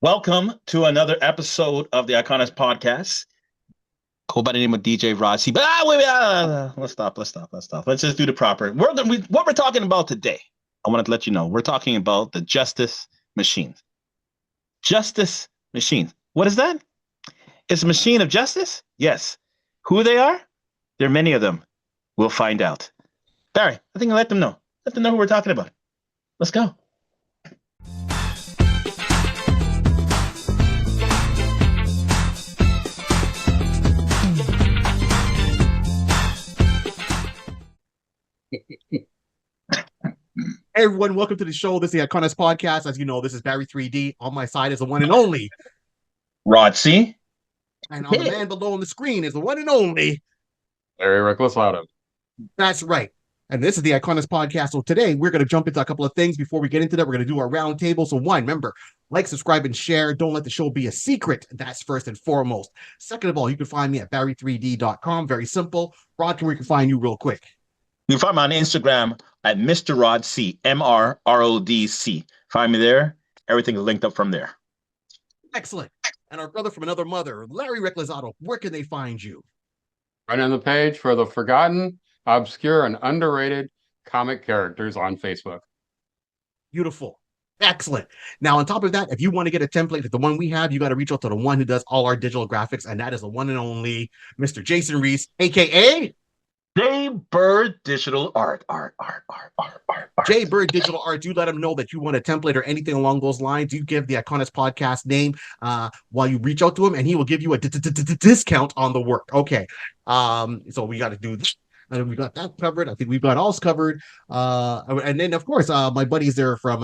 Welcome to another episode of the Iconis Podcast. Go by the name of DJ Rossi. But let's stop. Let's just do the proper. What we're talking about today, I wanted to let you know, we're talking about the Justice Machine. Justice Machine. What is that? It's a machine of justice? Yes. Who they are? There are many of them. We'll find out. Barry, I think I'll let them know. Let them know who we're talking about. Let's go. Hey everyone, welcome to the show. This is the Iconis Podcast. As you know, this is Barry 3D. On my side is the one and only Rod C. And on the man below on the screen is the one and only Reclusado. That's right. And this is the Iconis Podcast. So today we're going to jump into a couple of things. Before we get into that, we're going to do our round table. So one, remember, like, subscribe, and share. Don't let the show be a secret. That's first and foremost. Second of all, you can find me at barry3d.com. Very simple. Rod, where can find you real quick? You can find me on Instagram at Mr. Rod C, MRRODC. Find me there. Everything is linked up from there. Excellent. And our brother from another mother, Larry Reclusado, where can they find you? Right on the page for the forgotten, obscure, and underrated comic characters on Facebook. Beautiful. Excellent. Now, on top of that, if you want to get a template like the one we have, you got to reach out to the one who does all our digital graphics, and that is the one and only Mr. Jason Reese, a.k.a. J Bird Digital Art. J Bird Digital Art. You let him know that you want a template or anything along those lines. You give the Iconis Podcast name while you reach out to him, and he will give you a discount on the work. Okay. So we got to do this. And we got that covered. I think we've got all covered. And then, of course, my buddies there from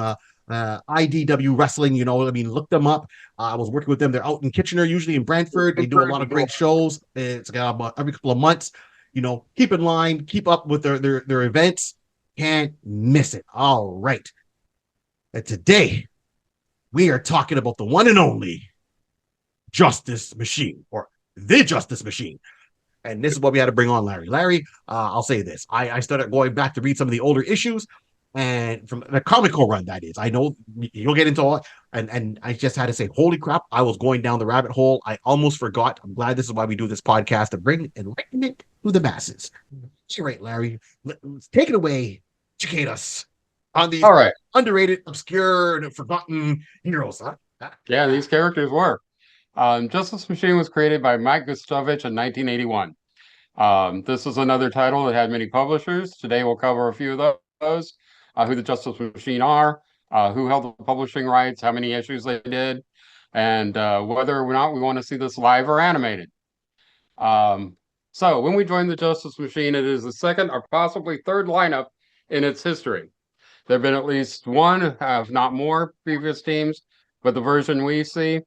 IDW Wrestling, look them up. I was working with them. They're out in Kitchener, usually in Brantford. They do a lot of great shows. It's about every couple of months. Keep in line, keep up with their events. Can't miss it. All right. And today, we are talking about the one and only Justice Machine, or the Justice Machine. And this is what we had to bring on Larry. Larry, I'll say this. I started going back to read some of the older issues, and from the Comico run, that is. I know you'll get into all it, and I just had to say, holy crap, I was going down the rabbit hole. I almost forgot. I'm glad this is why we do this podcast, to bring enlightenment to the masses. All right, Larry, let's take it away. Educate us on these underrated, obscure, and forgotten heroes. Huh? Yeah, these characters were. Justice Machine was created by Mike Gustovich in 1981. This is another title that had many publishers. Today we'll cover a few of those, who the Justice Machine are, who held the publishing rights, how many issues they did, and whether or not we want to see this live or animated. So when we joined the Justice Machine, it is the second or possibly third lineup in its history. There have been at least one, if not more, previous teams, but the version we see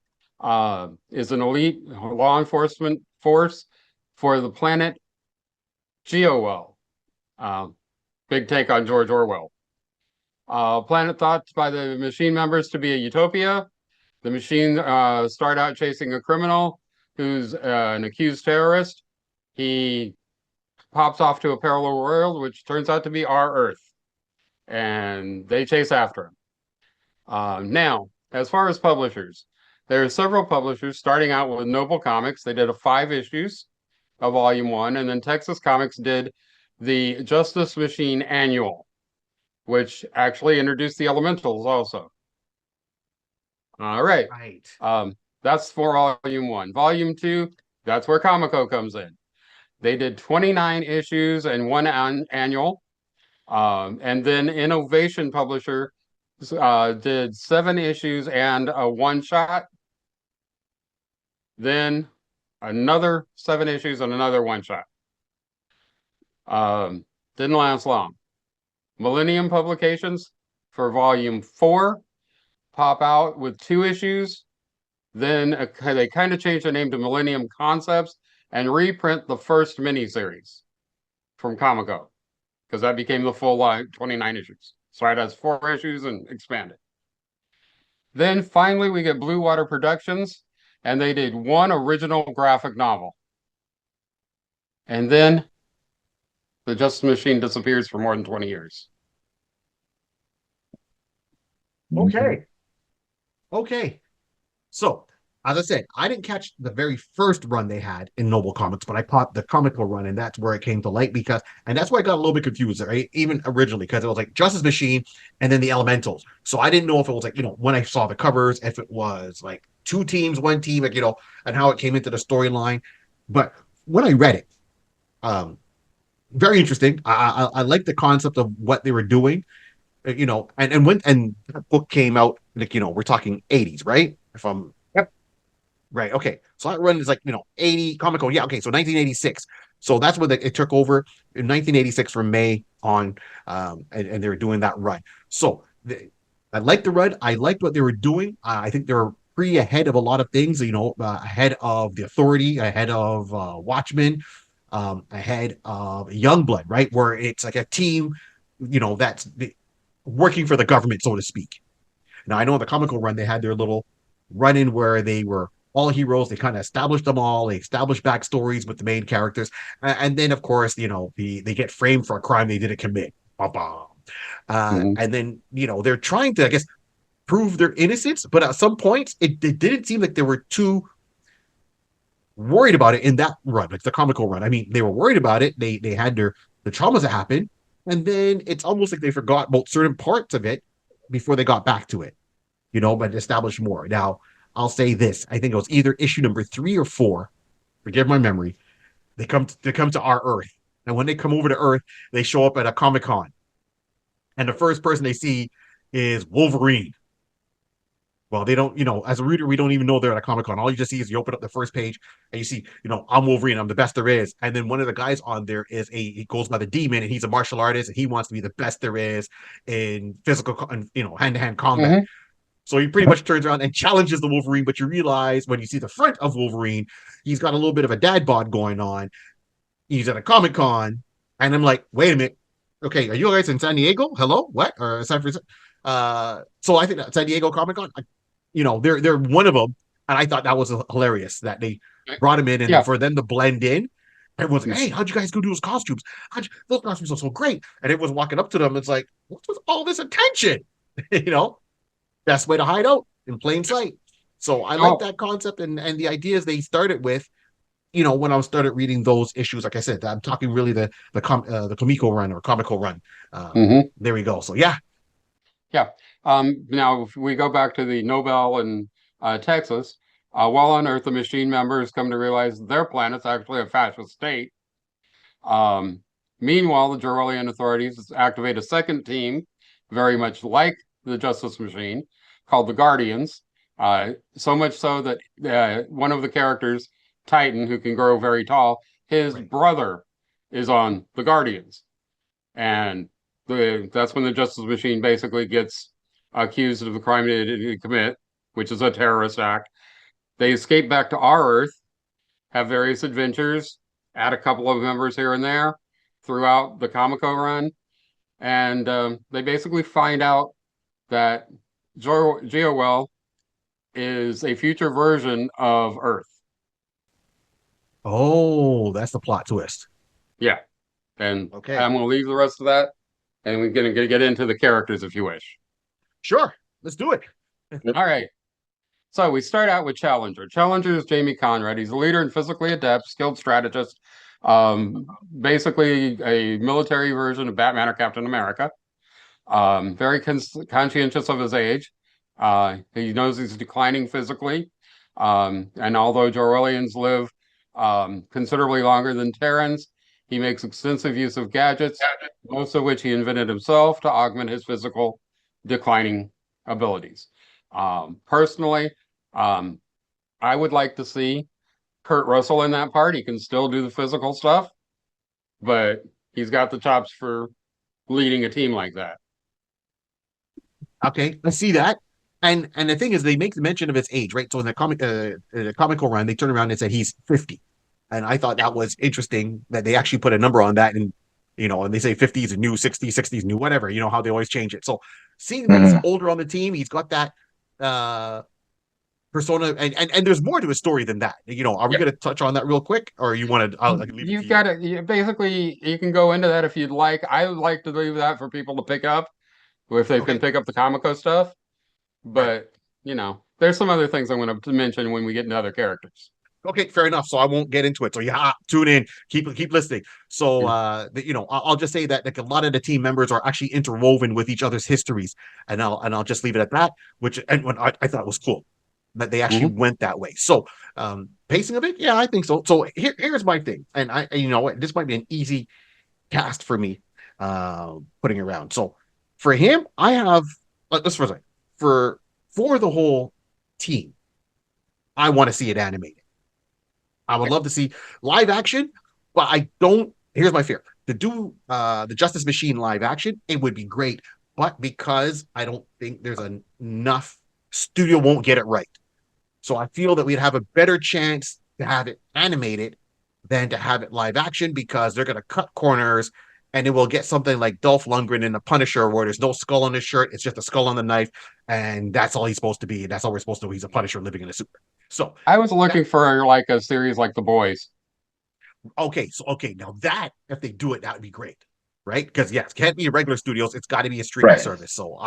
is an elite law enforcement force for the planet Georell. Big take on George Orwell. Planet thought by the machine members to be a utopia. The machine start out chasing a criminal who's an accused terrorist. He pops off to a parallel world, which turns out to be our Earth. And they chase after him. Now, as far as publishers, there are several publishers, starting out with Noble Comics. They did 5 issues of Volume 1, and then Texas Comics did the Justice Machine Annual, which actually introduced the Elementals also. All right. That's for Volume 1. Volume 2, that's where Comico comes in. They did 29 issues and 1 annual. And then Innovation Publisher did 7 issues and a one-shot. Then another 7 issues and another one-shot. Didn't last long. Millennium Publications for Volume 4 pop out with 2 issues. Then they kind of changed the name to Millennium Concepts and reprint the first miniseries from Comico, because that became the full line, 29 issues. So it has 4 issues and expanded. Then finally we get Blue Water Productions, and they did 1 original graphic novel. And then the Justice Machine disappears for more than 20 years. Okay. So, as I said, I didn't catch the very first run they had in Noble Comics, but I caught the Comico run, and that's where it came to light and that's why I got a little bit confused, right? Even originally, because it was like Justice Machine and then the Elementals. So I didn't know if it was like, when I saw the covers, if it was like two teams, one team, like, and how it came into the storyline. But when I read it, very interesting. I like the concept of what they were doing, and that book came out, like, we're talking 80s, right? If I'm Right. Okay. So that run is like, 80 Comico. Yeah. Okay. So 1986. So that's when it took over in 1986 from May on, and they were doing that run. So I liked the run. I liked what they were doing. I think they were pretty ahead of a lot of things, ahead of the Authority, ahead of Watchmen, ahead of Youngblood, right? Where it's like a team, that's working for the government, so to speak. Now, I know in the Comical run, they had their little run in where they were all heroes. They kind of established them all. They established backstories with the main characters. And then, of course, they get framed for a crime they didn't commit. And then, they're trying to, I guess, prove their innocence. But at some points, it didn't seem like they were too worried about it in that run, like the Comical run. I mean, they were worried about it. They had the traumas that happened. And then it's almost like they forgot about certain parts of it before they got back to it, but established more. Now, I'll say this. I think it was either issue number 3 or 4. Forgive my memory. They come to our Earth. And when they come over to Earth, they show up at a Comic-Con. And the first person they see is Wolverine. Well, they don't, as a reader, we don't even know they're at a Comic-Con. All you just see is you open up the first page and you see, I'm Wolverine, I'm the best there is. And then one of the guys on there he goes by the Demon, and he's a martial artist, and he wants to be the best there is in physical, hand-to-hand combat. Mm-hmm. So he pretty much turns around and challenges the Wolverine, but you realize when you see the front of Wolverine, he's got a little bit of a dad bod going on. He's at a Comic-Con, and I'm like, wait a minute. Okay, are you guys in San Diego? Hello? What? Or San Francisco? So I think that San Diego Comic-Con, they're one of them, and I thought that was hilarious that they brought him in, and for them to blend in, everyone's like, hey, how'd you guys go do those costumes? Those costumes are so great. And everyone's walking up to them. It's like, what's with all this attention? Best way to hide out in plain sight. So I like that concept, and the ideas they started with, when I started reading those issues. Like I said, I'm talking really the Comico run or Comical run. There we go. So yeah. Now, if we go back to the Nobel in Texas, while on Earth, the machine members come to realize their planet's actually a fascist state. Meanwhile, the Georellian authorities activate a second team, very much like the Justice Machine, called the Guardians. So much so that one of the characters, Titan, who can grow very tall, his brother is on the Guardians. And that's when the Justice Machine basically gets accused of the crime they didn't commit, which is a terrorist act. They escape back to our Earth, have various adventures, add a couple of members here and there throughout the Comico run, and they basically find out that Georell is a future version of Earth. Oh, that's the plot twist. Yeah. And okay, I'm going to leave the rest of that, and we're going to get into the characters if you wish. Sure. Let's do it. All right. So we start out with Challenger. Challenger is Jamie Conrad. He's a leader and physically adept, skilled strategist, basically a military version of Batman or Captain America. Very conscientious of his age. He knows he's declining physically. And although Jorellians live considerably longer than Terrans, he makes extensive use of gadgets, most of which he invented himself to augment his physical declining abilities. Personally, I would like to see Kurt Russell in that part. He can still do the physical stuff, but he's got the chops for leading a team like that. Okay, I see that. And the thing is, they make the mention of his age, right? So in the Comical run, they turn around and said he's 50. And I thought that was interesting that they actually put a number on that. And, and they say 50 is a new, 60, 60 is new, whatever, how they always change it. So seeing that he's older on the team, he's got that persona, and there's more to his story than that. Are we going to touch on that real quick, or you want to? You've got to basically, you can go into that if you'd like. I would like to leave that for people to pick up if they can pick up the Comico stuff. But there's some other things I'm going to mention when we get into other characters. Okay, fair enough. So I won't get into it. So yeah, tune in, keep listening. So I'll just say that like a lot of the team members are actually interwoven with each other's histories, and I'll just leave it at that. Which and when I thought was cool that they actually went that way. So pacing of it, yeah, I think so. So here's my thing, and this might be an easy cast for me putting around. So for him, I have let's first for the whole team, I want to see it animated. I would love to see live action, but I don't. Here's my fear: to do the Justice Machine live action, it would be great, but because I don't think there's enough, studio won't get it right. So I feel that we'd have a better chance to have it animated than to have it live action because they're going to cut corners, and it will get something like Dolph Lundgren in The Punisher, where there's no skull on his shirt, it's just a skull on the knife, and that's all he's supposed to be. And that's all we're supposed to do. He's a Punisher living in a suit. So I was looking for like a series like The Boys. okay, now that if they do it, that would be great, right? Because yes, it can't be regular studios, it's got to be a streaming service. So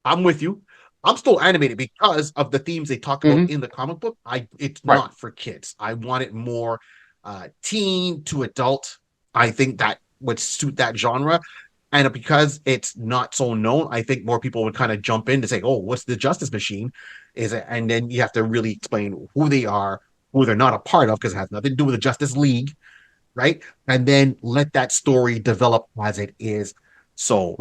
I'm with you. I'm still animated because of the themes they talk about in the comic book. It's not for kids. I want it more teen to adult. I think that would suit that genre. And because it's not so known, I think more people would kind of jump in to say, "Oh, what's the Justice Machine?" Is it? And then you have to really explain who they are, who they're not a part of, because it has nothing to do with the Justice League, right? And then let that story develop as it is. So,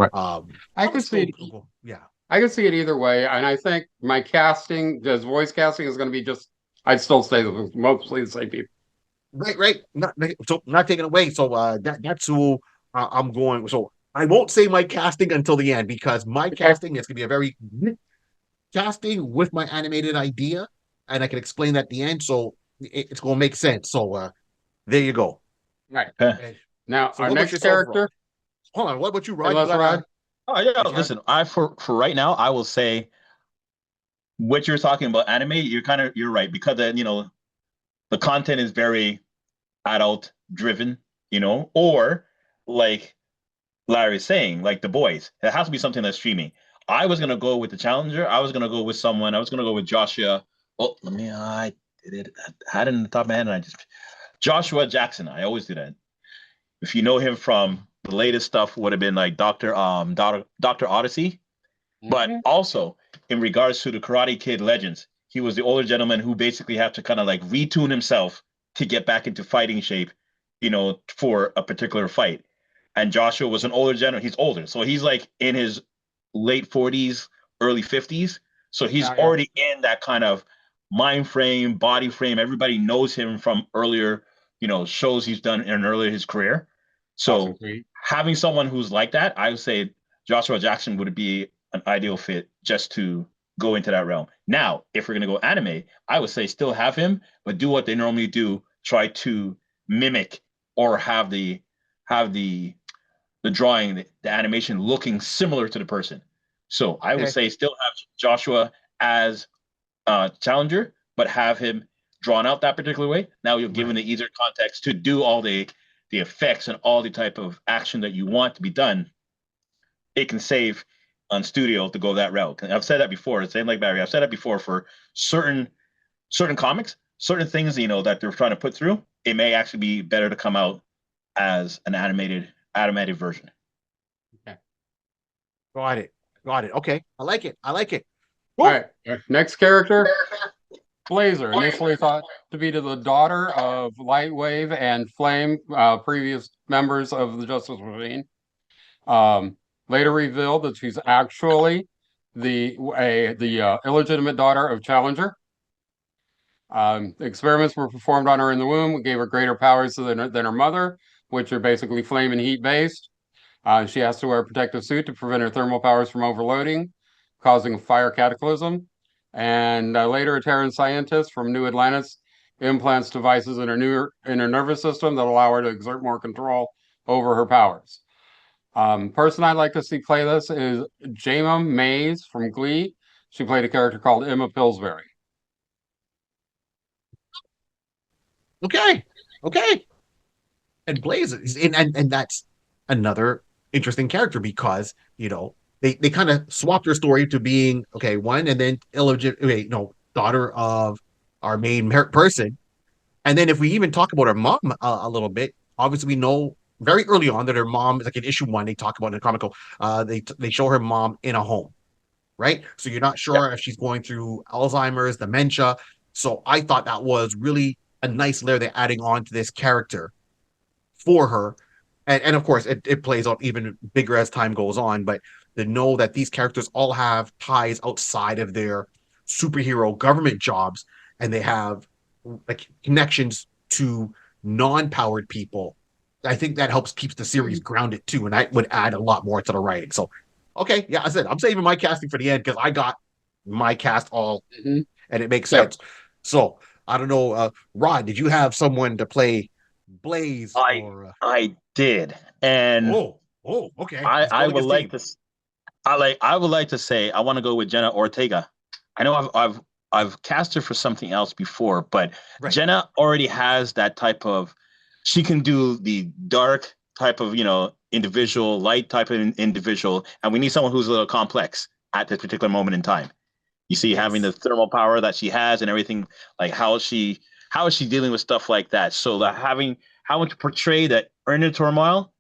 I could see it. Yeah, I could see it either way, and I think my casting, as voice casting, is going to be just. I'd still say mostly the same people. Right. Not taken away. So that's who I'm going. So I won't say my casting until the end because my casting is going to be a very casting with my animated idea, and I can explain that at the end. So it's going to make sense. So there you go. Right. Now, so our next character. Hold on. What about you, Rod? Rod? Oh yeah. Listen, for right now, I will say what you're talking about anime. You're right because the content is very adult driven, or like Larry's saying, like The Boys. It has to be something that's streaming. I was gonna go with the Challenger. I was gonna go with someone. I was gonna go with Joshua. Oh, I did it. I had it in the top of my head, and I just Joshua Jackson. I always do that. If you know him from the latest stuff, would have been like Doctor Odyssey, but also in regards to the Karate Kid Legends, he was the older gentleman who basically had to kind of like retune himself to get back into fighting shape, for a particular fight. And Joshua was an older gentleman. He's older, so he's like in his late 40s, early 50s. So he's already in that kind of mind frame, body frame. Everybody knows him from earlier, shows he's done in earlier his career. So having someone who's like that, I would say Joshua Jackson would be an ideal fit just to go into that realm. Now, if we're going to go anime, I would say still have him, but do what they normally do. Try to mimic or have the drawing, the animation looking similar to the person. So I would say still have Joshua as Challenger, but have him drawn out that particular way. Now you're given the easier context to do all the effects and all the type of action that you want to be done. It can save on studio to go that route. And I've said that before. Same like Barry. I've said that before for certain comics, certain things that they're trying to put through. It may actually be better to come out as an animated version. Okay. Got it. Okay. I like it. All right. Next character, Blazer. Initially thought to be the daughter of Lightwave and Flame, previous members of the Justice Machine. Later revealed that she's actually the illegitimate daughter of Challenger. Experiments were performed on her in the womb, gave her greater powers than her mother, which are basically flame and heat based. She has to wear a protective suit to prevent her thermal powers from overloading, causing a fire cataclysm. And later, a Terran scientist from New Atlantis implants devices in her nervous system that allow her to exert more control over her powers. Person I'd like to see play this is Jayma Mays from Glee. She played a character called Emma Pillsbury. Okay. And Blaze and that's another interesting character because they kind of swapped her story to being one, and then illegitimate, daughter of our main person. And then if we even talk about her mom a little bit, obviously we know very early on that her mom is like in issue 1. They talk about in the Comico. They show her mom in a home, right? So you're not Yeah. sure if she's going through Alzheimer's, dementia. So I thought that was really a nice layer they're adding on to this character for her. And of course, it plays out even bigger as time goes on. But to know that these characters all have ties outside of their superhero government jobs, and they have like connections to non-powered people, I think that helps keeps the series grounded too. And that would add a lot more to the writing. So, okay, yeah, I said I'm saving my casting for the end because I got my cast all, Mhm. and it makes Yep. sense. So I don't know, Rod, did you have someone to play Blaze or? I did, and Okay. I He's I building would his like team. to I would like to say I want to go with Jenna Ortega. I know I've cast her for something else before, but Right. Jenna already has that type of. She can do the dark type of individual, light type of individual, and we need someone who's a little complex at this particular moment in time. You see, having the thermal power that she has and everything, like how is she dealing with stuff like that? So that having how to portray that inner turmoil.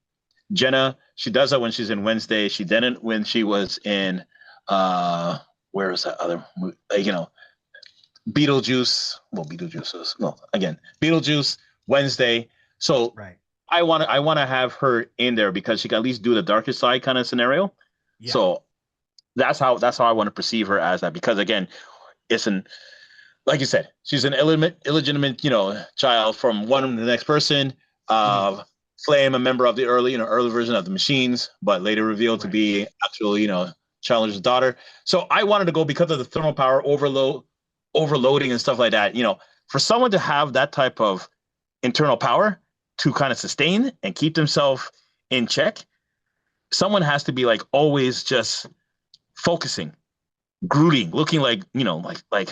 Jenna, she does that when she's in Wednesday. She didn't when she was in where was that other movie? Beetlejuice. Well, Beetlejuice was again Beetlejuice, Wednesday. So Right. I want to have her in there because she can at least do the darker side kind of scenario. Yeah. So that's how I want to perceive her as that, because again, it's an like you said, she's an illegitimate, child from one to the next person. Flame, a member of the early version of the Machines, but later revealed to be actual, Challenger's daughter. So I wanted to go because of the thermal power overloading and stuff like that. For someone to have that type of internal power to kind of sustain and keep themselves in check, someone has to be like always just focusing, brooding, looking like, like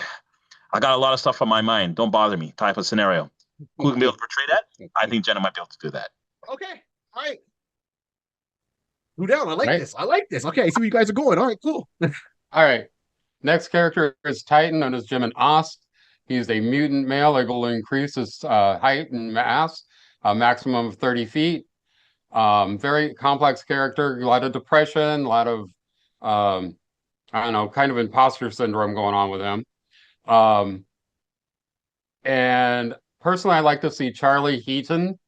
I got a lot of stuff on my mind. Don't bother me type of scenario. Who can be able to portray that? I think Jenna might be able to do that. Okay. All right. Who down? I like Right. this. I like this. Okay. I see where you guys are going. All right. Cool. All right. Next character is Titan, known as Jim Ost. He's a mutant male able to increase his height and mass, a maximum of 30 feet. Very complex character, a lot of depression, a lot of, I don't know, kind of imposter syndrome going on with him. And personally, I like to see Charlie Heaton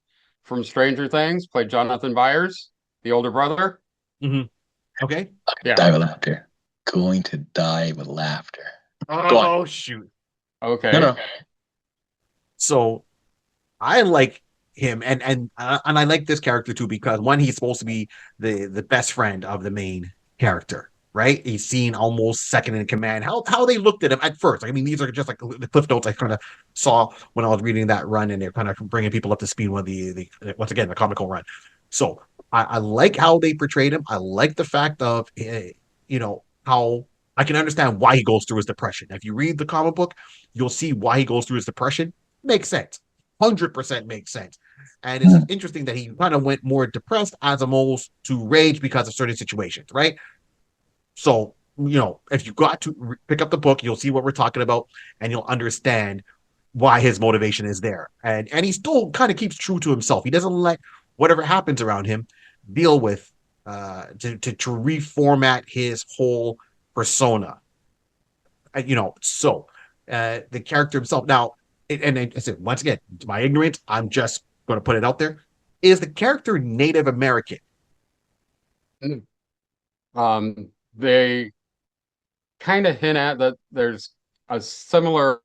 from Stranger Things play Jonathan Byers, the older brother. Okay. Yeah. Die with laughter. Going to die with laughter. Oh, shoot. Okay. No. So I like him, and I like this character too because one, he's supposed to be the best friend of the main character, right? He's seen almost second in command. How they looked at him at first. I mean, these are just like the cliff notes I kind of saw when I was reading that run, and they're kind of bringing people up to speed with the once again the comical run. So I like how they portrayed him. I like the fact of how I can understand why he goes through his depression. If you read the comic book, you'll see why he goes through his depression. Makes sense. 100% makes sense. And it's interesting that he kind of went more depressed as opposed to rage because of certain situations, right? So, if you got to pick up the book, you'll see what we're talking about and you'll understand why his motivation is there. And he still kind of keeps true to himself. He doesn't let whatever happens around him deal with to reformat his whole persona. The character himself. Now, and I said once again, to my ignorance, I'm just going to put it out there. Is the character Native American? They kind of hint at that there's a similar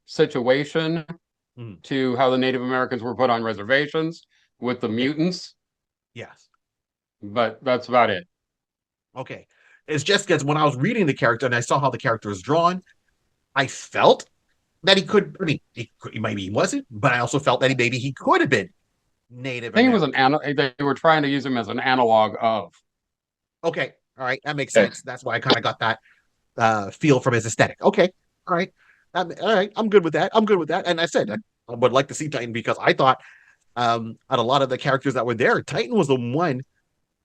situation to how the Native Americans were put on reservations with the mutants. Yes. But that's about it. Okay. It's just because when I was reading the character and I saw how the character is drawn, I felt that he could. I mean, maybe he wasn't, but I also felt that maybe he could have been Native I think American. it was they were trying to use him as an analog of. Okay. All right. That makes sense. That's why I kind of got that feel from his aesthetic. Okay. All right. All right. I'm good with that. And I said I would like to see Titan because I thought out a lot of the characters that were there, Titan was the one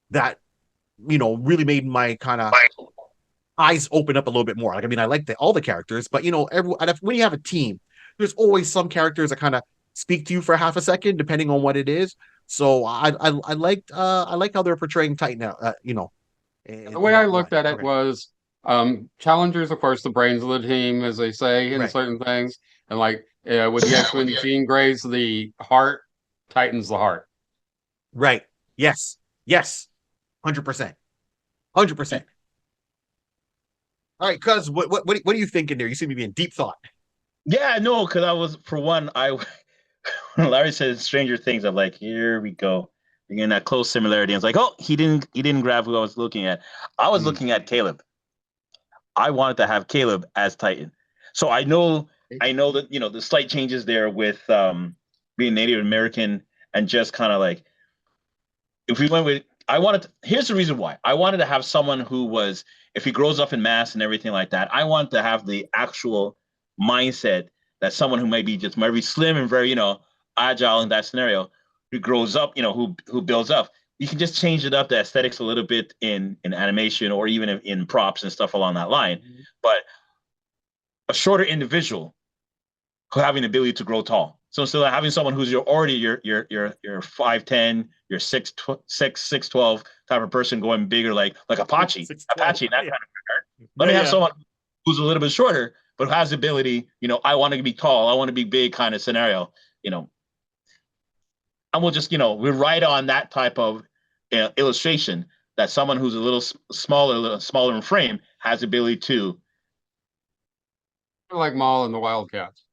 that really made my kind of eyes open up a little bit more. Like, I mean, I like all the characters, but when you have a team, there's always some characters that kind of speak to you for half a second, depending on what it is. So I liked how they're portraying Titan. The way in I that looked line. at it Okay. was challengers, of course, the brains of the team, as they say in Right. certain things. And like with the X-Men, Jean Grey's the heart, Titan's the heart. Right. Yes. Yes. 100%. 100%. All right, cuz what are you thinking there? You seem to be in deep thought. Yeah, no, because I was for one, when Larry said Stranger Things, I'm like, here we go. You're getting that close similarity. I was like, oh, he didn't grab who I was looking at. I was looking at Caleb. I wanted to have Caleb as Titan. So I know that the slight changes there with being Native American and just kind of like if we went with here's the reason why. I wanted to have someone who was, if he grows up in mass and everything like that, I want to have the actual mindset that someone who might be slim and very, agile in that scenario, who grows up, who builds up. You can just change it up, the aesthetics a little bit in animation or even in props and stuff along that line. But a shorter individual who having the ability to grow tall. So instead of having someone who's already your 5'10", your 6'12" type of person going bigger like Apache, 6'12", Apache, that kind of guy. Let me Yeah, have yeah. someone who's a little bit shorter, but who has the ability, I want to be tall, I want to be big kind of scenario, and we'll just, we're right on that type of illustration that someone who's a little smaller in frame has the ability to. Like Maul and the Wildcats.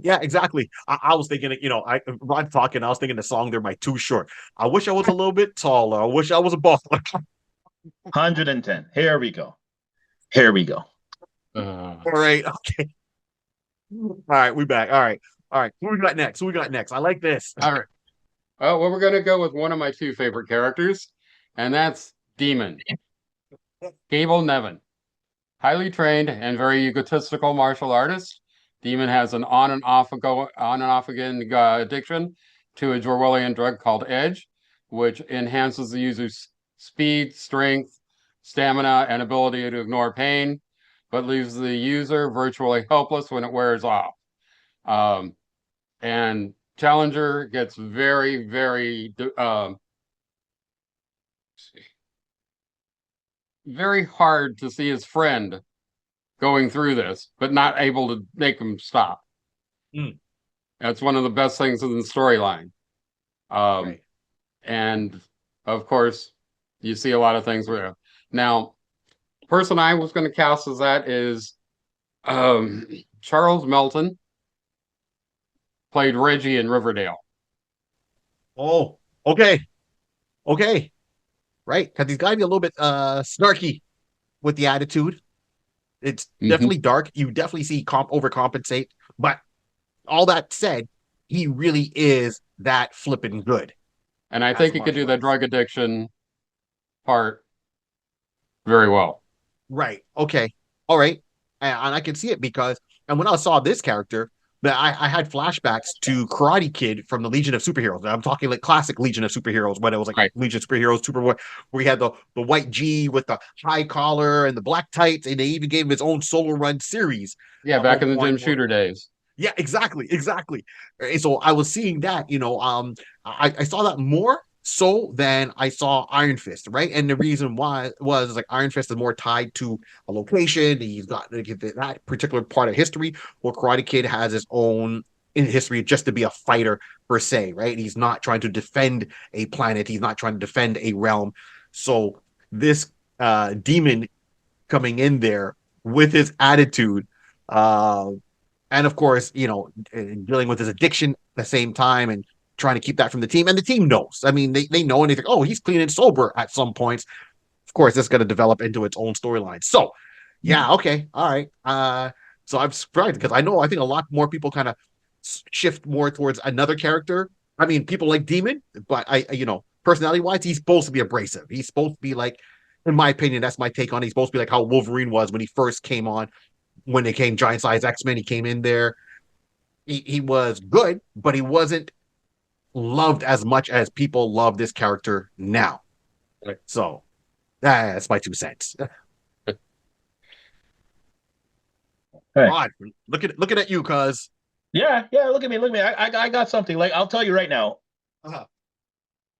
Yeah, exactly. I was thinking, Ron talking, I was thinking the song there might too short. I wish I was a little bit taller. I wish I was a baller. 110. Here we go. Here we go. All right. Okay. All right. We back. All right. All right. Who we got next? Who we got next? I like this. All right. Well, we're going to go with one of my two favorite characters, and that's Demon. Gable Nevin. Highly trained and very egotistical martial artist, Demon has an on and off again addiction to a Georellian drug called Edge, which enhances the user's speed, strength, stamina, and ability to ignore pain, but leaves the user virtually helpless when it wears off. And Challenger gets very, very very hard to see his friend going through this, but not able to make him stop. That's one of the best things in the storyline. Right. And of course, you see a lot of things where now, person I was going to cast as that is Charles Melton, played Reggie in Riverdale. Oh, okay. Okay. Right. Because he's got to be a little bit snarky with the attitude. It's definitely dark. You definitely see overcompensate. But all that said, he really is that flipping good. And I think he could do the drug addiction part very well. Right. Okay. All right. And I can see it because, and when I saw this character, that I had flashbacks to Karate Kid from the Legion of Superheroes. I'm talking like classic Legion of Superheroes, when it was like Legion of Superheroes, Superboy, where he had the white G with the high collar and the black tights, and they even gave him his own solo run series. Yeah, back in the Jim Shooter days. Yeah, exactly. And so I was seeing that, I saw that more so than I saw Iron Fist, right? And the reason why was like Iron Fist is more tied to a location. He's got that particular part of history, where Karate Kid has his own in history just to be a fighter per se, right? He's not trying to defend a planet. He's not trying to defend a realm. So this demon coming in there with his attitude, and of course, dealing with his addiction at the same time and trying to keep that from the team. And the team knows. I mean, they know, and they think, oh, he's clean and sober at some points. Of course, that's going to develop into its own storyline. So, yeah, okay, all right. So I'm surprised because I think a lot more people kind of shift more towards another character. I mean, people like Demon, but personality-wise, he's supposed to be abrasive. He's supposed to be like, in my opinion, that's my take on it. He's supposed to be like how Wolverine was when he first came on. When they came Giant Size X-Men, he came in there. He was good, but he wasn't loved as much as people love this character now. So that's my 2 cents. Hey. Rod, looking at you, cuz. Yeah, look at me, I got something. Like, I'll tell you right now. Uh-huh.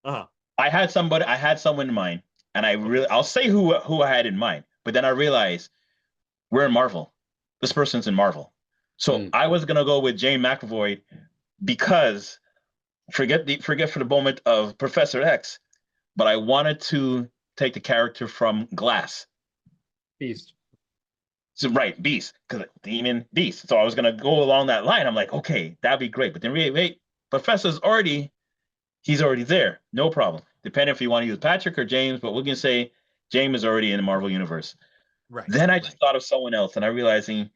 Uh-huh. I had someone in mind, and Okay. I'll say who I had in mind, but then I realized we're in Marvel. This person's in Marvel. So Mm. I was gonna go with Jane McAvoy because forget for the moment of Professor X, but I wanted to take the character from Glass. Beast. So right, Beast, because Demon Beast. So I was gonna go along that line. I'm like, okay, that'd be great. But then wait, he's already there. No problem. Depending if you want to use Patrick or James, but we're gonna say James is already in the Marvel universe. Right. Then I just Right. thought of someone else, and I realizing,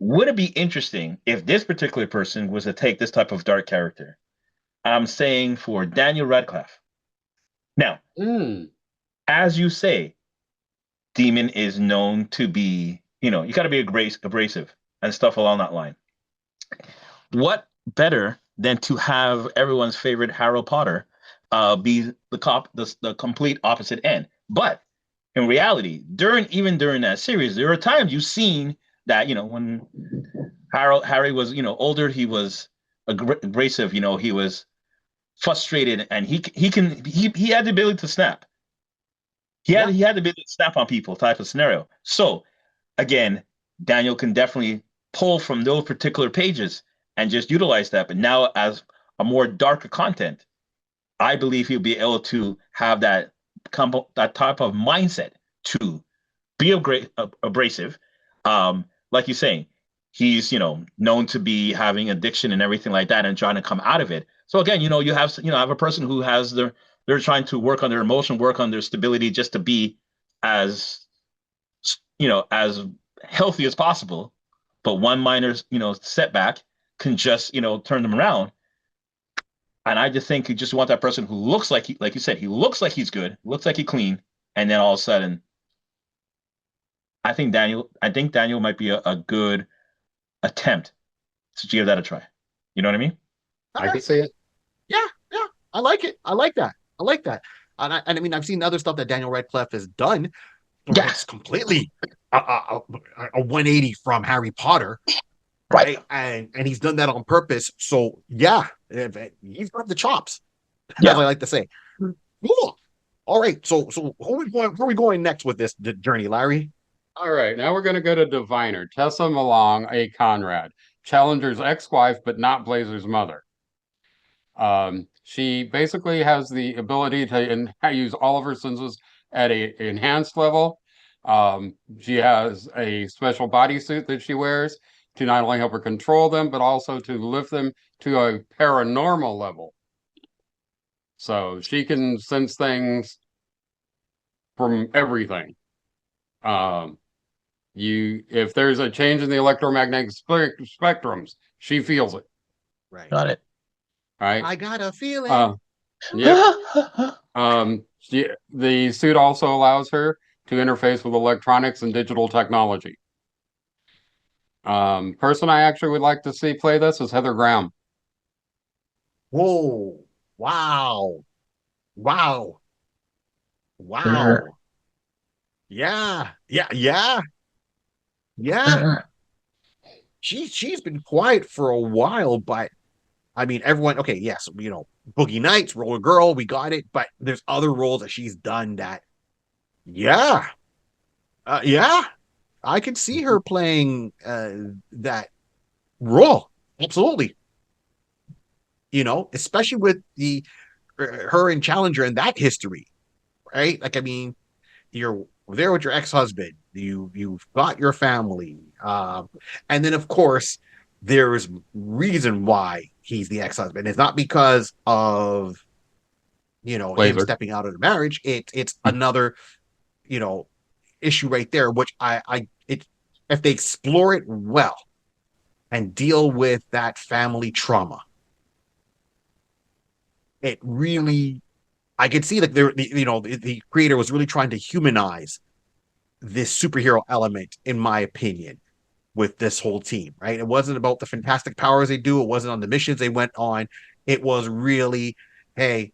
would it be interesting if this particular person was to take this type of dark character? I'm saying for Daniel Radcliffe. Now, Mm. as you say, Demon is known to be, you got to be abrasive and stuff along that line. What better than to have everyone's favorite Harry Potter be the complete opposite end? But in reality, during that series, there are times you've seen that when Harry was older, he was abrasive. He was frustrated, and he had the ability to snap. Yeah. He had the ability to snap on people type of scenario. So again, Daniel can definitely pull from those particular pages and just utilize that. But now, as a more darker content, I believe he'll be able to have that type of mindset to be abrasive. Like you're saying, he's known to be having addiction and everything like that, and trying to come out of it. So again, you have a person who has they're trying to work on their emotion, work on their stability, just to be as as healthy as possible. But one minor setback can just turn them around. And I just think you just want that person who looks like you said, he looks like he's good, looks like he's clean, and then all of a sudden, I think Daniel might be a good attempt to give that a try. You know what I mean? I Okay. can see it. Yeah. Yeah. I like it. I like that. I like that. And I mean, I've seen other stuff that Daniel Radcliffe has done where Yeah. it's completely a 180 from Harry Potter, Right. right? And he's done that on purpose. So yeah, he's got the chops, as Yeah. I like to say. Cool. All right. So where are we going next with this journey, Larry? All right, now we're going to go to Diviner, Tessa Malong, a Conrad, Challenger's ex-wife, but not Blazer's mother. She basically has the ability to use all of her senses at a enhanced level. She has a special bodysuit that she wears to not only help her control them, but also to lift them to a paranormal level. So she can sense things from everything. Um, if there's a change in the electromagnetic spectrums, she feels it. Right. Got it. Right. I got a feeling. Uh, yep. The suit also allows her to interface with electronics and digital technology. Person I actually would like to see play this is Heather Graham. Whoa. Wow. Wow. Sure. Wow. Yeah. Yeah. Yeah. Yeah. She's been quiet for a while, but I mean, everyone. Okay, yes, Boogie Nights, Roller Girl, we got it. But there's other roles that she's done that. Yeah, yeah, I could see her playing that role. Absolutely. Especially with the her and Challenger and that history, right? Like, I mean, you're there with your ex-husband. You've got your family, and then of course there's reason why he's the ex-husband. It's not because of him Blazer. stepping out of the marriage. It's another you know issue right there, which if they explore it well and deal with that family trauma, it really I could see that the creator was really trying to humanize this superhero element, in my opinion, with this whole team, right? It wasn't about the fantastic powers they do. It wasn't on the missions they went on. It was really, hey,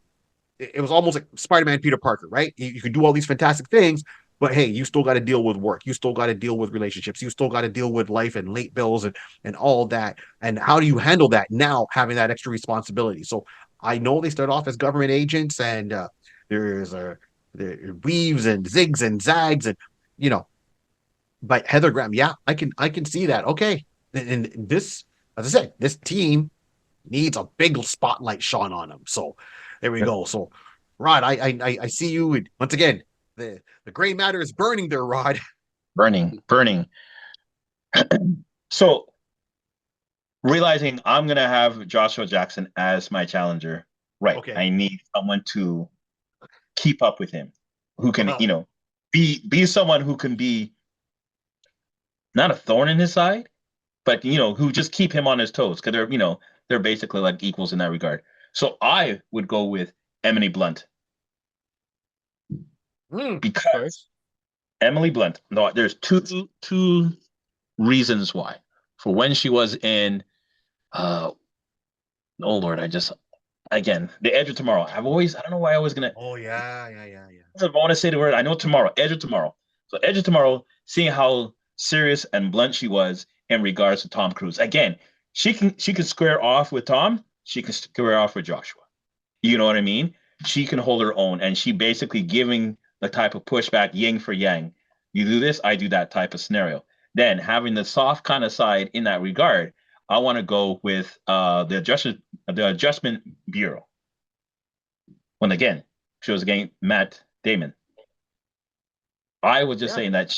it was almost like Spider-Man Peter Parker, right? You can do all these fantastic things, but hey, you still got to deal with work. You still got to deal with relationships. You still got to deal with life and late bills and all that. And how do you handle that now, having that extra responsibility? So I know they start off as government agents, and there weaves and zigs and zags, and you know. But Heather Graham, yeah, I can see that. Okay, and this, as I said, this team needs a big spotlight shone on them. So there we go. So Rod, I see you. And once again, the gray matter is burning there, Rod. Burning. So realizing I'm gonna have Joshua Jackson as my challenger, right? Okay. I need someone to keep up with him, who can, Well, be someone who can be not a thorn in his side, but who just keep him on his toes, because they're basically like equals in that regard. So I would go with Emily Blunt, because Emily Blunt. No, there's two reasons why. For when she was in, oh Lord, again, the Edge of Tomorrow. I don't know why I was gonna. oh yeah. I want to say the word. I know tomorrow, Edge of Tomorrow. So Edge of Tomorrow, seeing how serious and blunt she was in regards to Tom Cruise. Again, she can square off with Tom. She can square off with Joshua. You know what I mean? She can hold her own, and she basically giving the type of pushback, yin for yang. You do this, I do that type of scenario. Then having the soft kind of side in that regard, I want to go with the Adjustment Bureau. When again, she was against Matt Damon. I was just saying that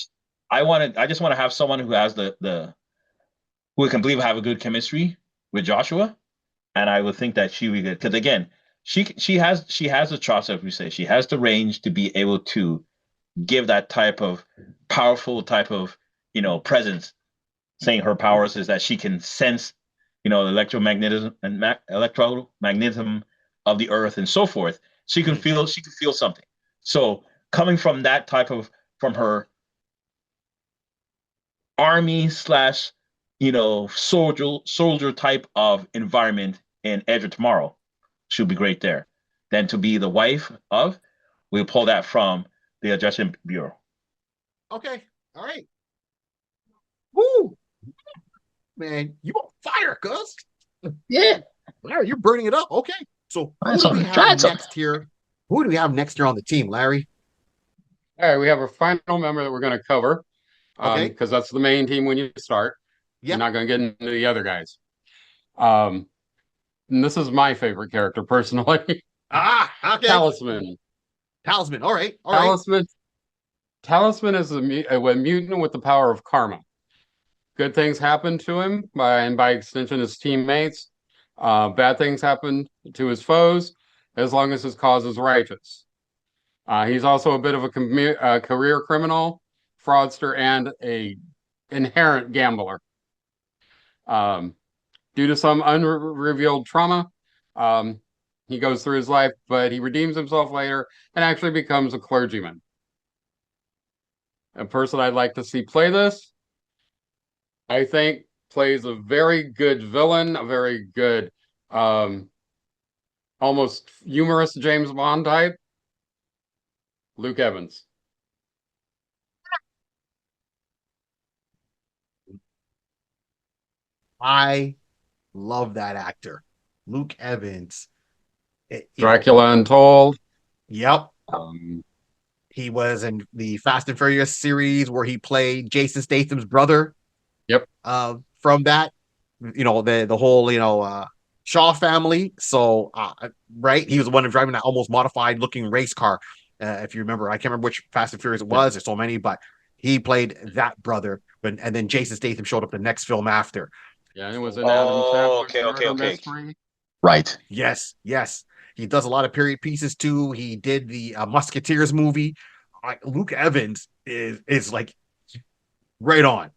I just want to have someone who has who we can believe have a good chemistry with Joshua, and I would think that she would be good, because again, she has the chops, as we say, she has the range to be able to give that type of powerful type of presence. Saying her powers is that she can sense the electromagnetism and electromagnetism of the earth and so forth. She can feel something. So coming from that type of, from her army slash soldier type of environment in Edge of Tomorrow, she'll be great there. Then to be the wife of, we'll pull that from the Adjustment Bureau. Okay. All right. Woo! Man, you on fire, cuz. Yeah. Larry, you're burning it up. Okay. So who do we have next here? Who do we have next here on the team, Larry? All right, we have a final member that we're going to cover, Okay. because that's the main team when you start. Yeah. You're not going to get into the other guys. And this is my favorite character personally. Okay. Talisman. Talisman. All right. Talisman is a mutant with the power of karma. Good things happen to him, and by extension, his teammates. Bad things happen to his foes, as long as his cause is righteous. He's also a bit of a career criminal, fraudster, and a inherent gambler. Due to some unrevealed trauma, he goes through his life, but he redeems himself later and actually becomes a clergyman. A person I'd like to see play this, I think, plays a very good villain, a very good, almost humorous James Bond type, Luke Evans. I love that actor, Luke Evans. Dracula Untold. Yep. Um, He was in the Fast and Furious series where he played Jason Statham's brother. Yep. From that, the whole Shaw family. So right, he was the one driving that almost modified looking race car. If you remember, I can't remember which Fast and Furious it was. There's so many, but he played that brother. And then Jason Statham showed up the next film after. Yeah, it was an Adam Sandler's okay. mystery. Right. Yes. He does a lot of period pieces too. He did the Musketeers movie. Luke Evans is like right on.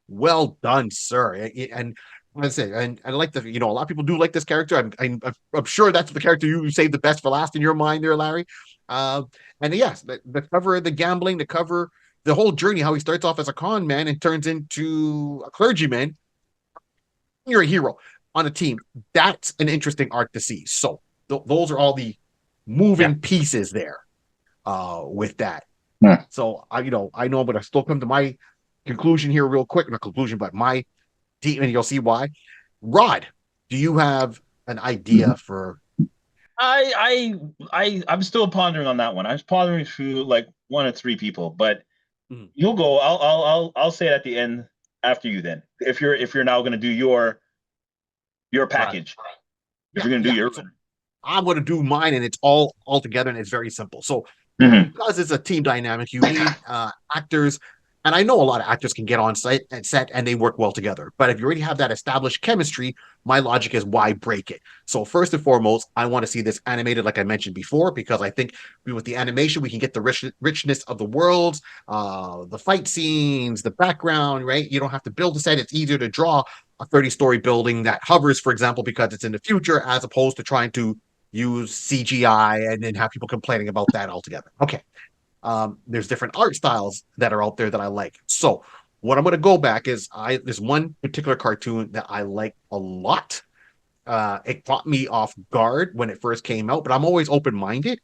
Well done, sir. And I say, and I like a lot of people do like this character. I'm sure that's the character you saved the best for last in your mind there, Larry. And yes, the cover of the gambling, the cover, the whole journey, how he starts off as a con man and turns into a clergyman. You're a hero on a team. That's an interesting arc to see. So those are all the moving pieces there with that. So I know I'm going to still come to my conclusion here real quick. Not conclusion, but my deep, and you'll see why. Rod, do you have an idea for? I'm still pondering on that one. I was pondering through like 1 or 3 people, but you'll go. I'll say it at the end after you. Then, if you're now going to do your package, if you're going to do your, so I'm going to do mine, and it's all together, and it's very simple. So because it's a team dynamic, you need actors. And I know a lot of actors can get on set and they work well together. But if you already have that established chemistry, my logic is why break it? So first and foremost, I want to see this animated, like I mentioned before, because I think with the animation, we can get the richness of the worlds, the fight scenes, the background, right? You don't have to build a set. It's easier to draw a 30-story building that hovers, for example, because it's in the future, as opposed to trying to use CGI and then have people complaining about that altogether. Okay. There's different art styles that are out there that I like. So what I'm going to go back is there's one particular cartoon that I like a lot. It caught me off guard when it first came out, but I'm always open-minded.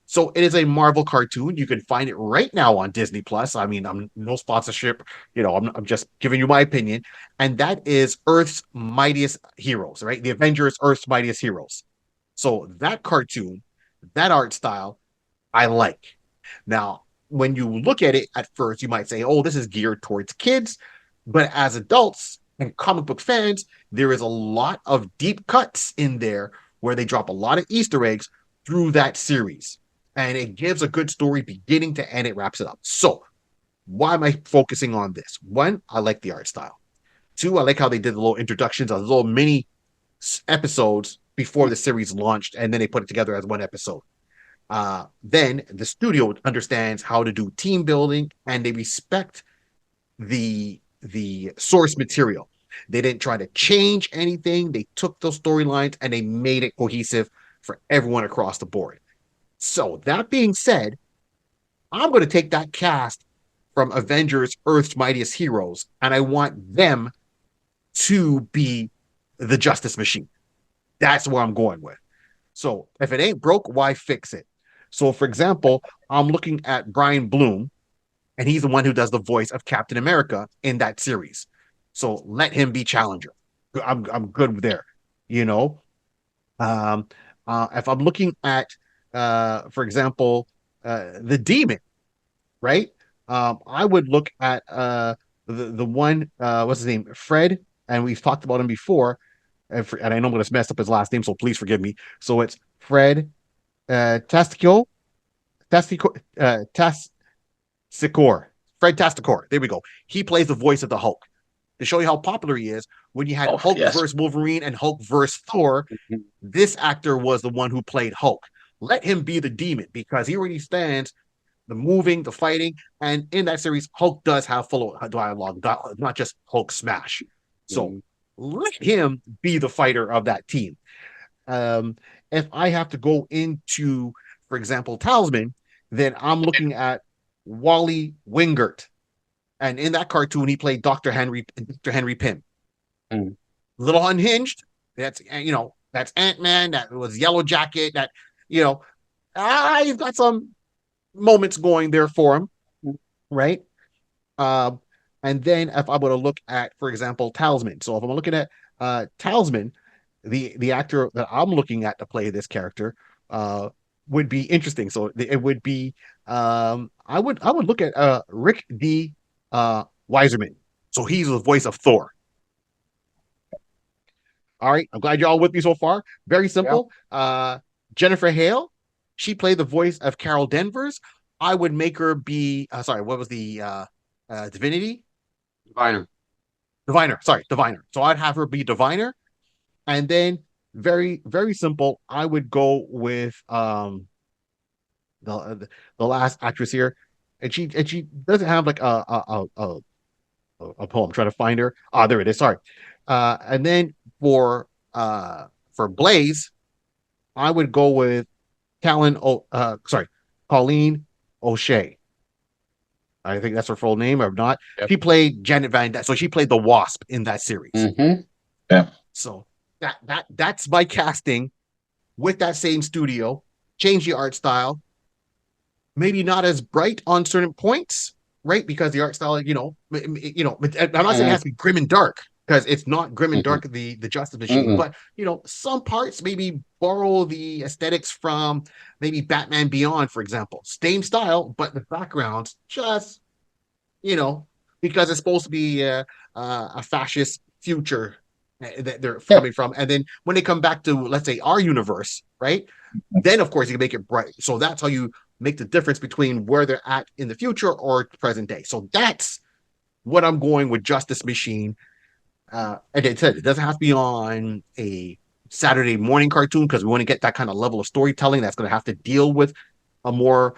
So it is a Marvel cartoon. You can find it right now on Disney Plus. I mean, I'm no sponsorship. I'm just giving you my opinion. And that is Earth's Mightiest Heroes, right? The Avengers, Earth's Mightiest Heroes. So that cartoon, that art style, I like. Now, when you look at it at first, you might say, oh, this is geared towards kids. But as adults and comic book fans, there is a lot of deep cuts in there where they drop a lot of Easter eggs through that series. And it gives a good story beginning to end. It wraps it up. So why am I focusing on this? 1, I like the art style. 2, I like how they did the little introductions, of little mini episodes before the series launched, and then they put it together as one episode. Then the studio understands how to do team building, and they respect the source material. They didn't try to change anything. They took those storylines and they made it cohesive for everyone across the board. So that being said, I'm going to take that cast from Avengers Earth's Mightiest Heroes, and I want them to be the Justice Machine. That's where I'm going with. So if it ain't broke, why fix it? So, for example, I'm looking at Brian Bloom, and he's the one who does the voice of Captain America in that series. So let him be Challenger. I'm good there. If I'm looking at, for example, the Demon, right? I would look at the one, what's his name, Fred, and we've talked about him before. And I know I'm going to mess up his last name, so please forgive me. So it's Fred Tasticor. Fred Tasticor. There we go. He plays the voice of the Hulk. To show you how popular he is, when you had Hulk versus Wolverine and Hulk versus Thor, this actor was the one who played Hulk. Let him be the Demon, because he already stands the moving, the fighting, and in that series, Hulk does have full dialogue, not just Hulk smash. So let him be the fighter of that team. If I have to go into, for example, Talisman, then I'm looking at Wally Wingert. And in that cartoon, he played Dr. Henry Pym. Little unhinged. That's Ant-Man. That was Yellow Jacket. That, he's got some moments going there for him, right? And then if I were to look at, for example, Talisman. So if I'm looking at Talisman, the actor that I'm looking at to play this character would be interesting. So it would be I would look at Rick D. Weiserman. So he's the voice of Thor. All right, I'm glad you're all with me so far. Very simple. Yeah. Jennifer Hale, she played the voice of Carol Danvers. I would make her be what was the Divinity? Diviner. Sorry, Diviner. So I'd have her be Diviner. And then very, very simple, I would go with the last actress here. And she doesn't have like a poem. I'm trying to find her. There it is. Sorry. And then for Blaze, I would go with Colleen O'Shea. I think that's her full name, or not. Yep. She played Janet Van Dyne, so she played the Wasp in that series. Yeah. So that's my casting with that same studio, change the art style, maybe not as bright on certain points, right? Because the art style, I'm not saying it has to be grim and dark, because it's not grim and dark, the Justice Machine, but some parts maybe borrow the aesthetics from maybe Batman Beyond, for example. Same style, but the background just, because it's supposed to be a fascist future that they're coming from. And then when they come back to, let's say, our universe, right? Then, of course, you can make it bright. So that's how you make the difference between where they're at in the future or present day. So that's what I'm going with Justice Machine. And it said it doesn't have to be on a Saturday morning cartoon, because we want to get that kind of level of storytelling that's going to have to deal with a more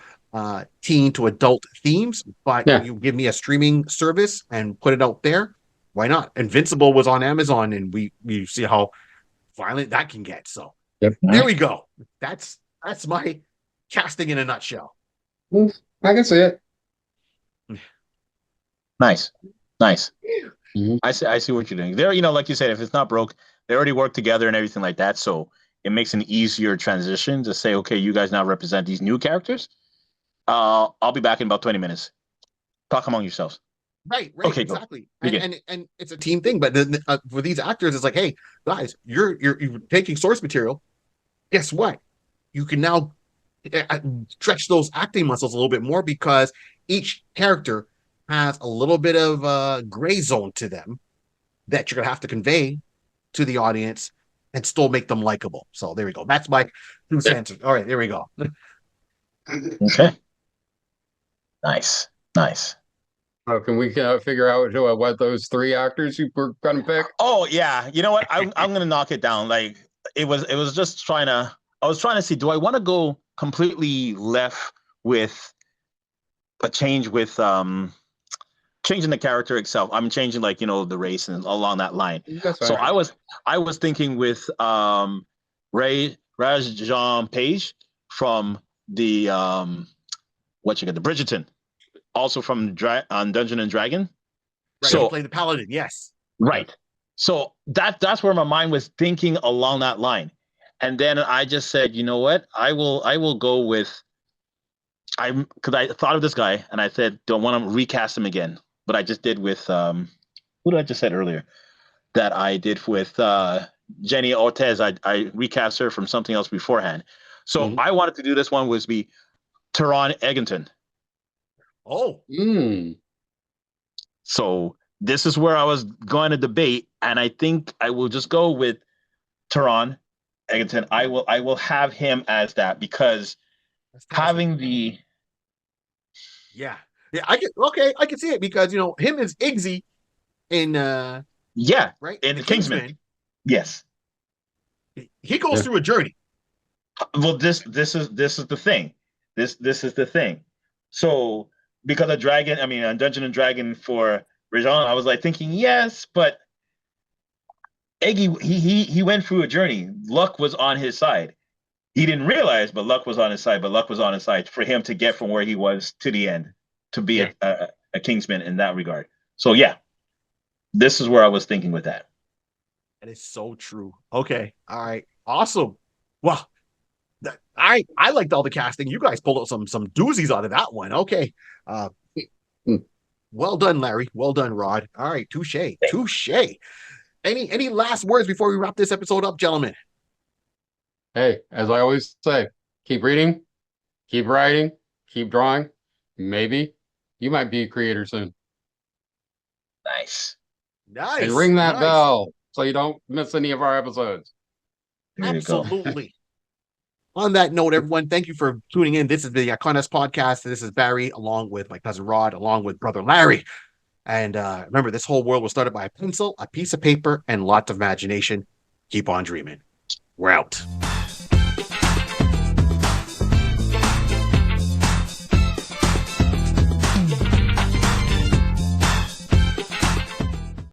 teen to adult themes. But you give me a streaming service and put it out there, why not? Invincible was on Amazon, and we see how violent that can get. So there we go. That's my casting in a nutshell. I can see it. Nice. Mm-hmm. I see what you're doing there. Like you said, if it's not broke, they already work together and everything like that. So it makes an easier transition to say, okay, you guys now represent these new characters. I'll be back in about 20 minutes. Talk among yourselves. Right, okay, exactly. And it's a team thing. But then for these actors, it's like, hey, guys, you're taking source material. Guess what? You can now stretch those acting muscles a little bit more, because each character has a little bit of gray zone to them that you're gonna have to convey to the audience and still make them likable. So there we go. That's my 2 cents. All right, there we go. Okay. Nice. Oh, can we figure out what those 3 actors you were gonna pick? Oh yeah, you know what? I'm gonna knock it down. Like it was just I was trying to see, do I want to go completely left with a change with changing the character itself? I'm changing the race and along that line. So I was thinking with Regé-Jean Page from the the Bridgerton, also from on Dungeon and Dragon. Right, so play the Paladin, yes. Right. So that's where my mind was thinking along that line. And then I just said, you know what? I will go with because I thought of this guy and I said, don't want to recast him again. But I just did with who did I just said earlier? That I did with Jenny Ortez. I recast her from something else beforehand. So I wanted to do this one was be Taron Egerton. Oh. So this is where I was going to debate, and I think I will just go with Taron Egerton. I will have him as that, because having the I can see it, because him as Iggsy in right in Kingsman. Yes, he goes through a journey. Well, this is the thing. This is the thing. So because of Dragon, I mean, on Dungeon and Dragon for Regé-Jean, I was like thinking yes, but Iggy he went through a journey. Luck was on his side. He didn't realize, but luck was on his side. But luck was on his side for him to get from where he was to the end, to be a Kingsman in that regard. So yeah, this is where I was thinking with that. That is so true. Okay, all right, awesome. Well, I liked all the casting. You guys pulled out some doozies out of that one. Okay, well done, Larry. Well done, Rod. All right, touche. Any last words before we wrap this episode up, gentlemen? Hey, as I always say, keep reading, keep writing, keep drawing. Maybe you might be a creator soon. Nice. And ring that bell so you don't miss any of our episodes. Absolutely. On that note, everyone, thank you for tuning in. This is the Iconis Podcast. This is Barry, along with my cousin Rod, along with brother Larry. And remember, this whole world was started by a pencil, a piece of paper, and lots of imagination. Keep on dreaming. We're out.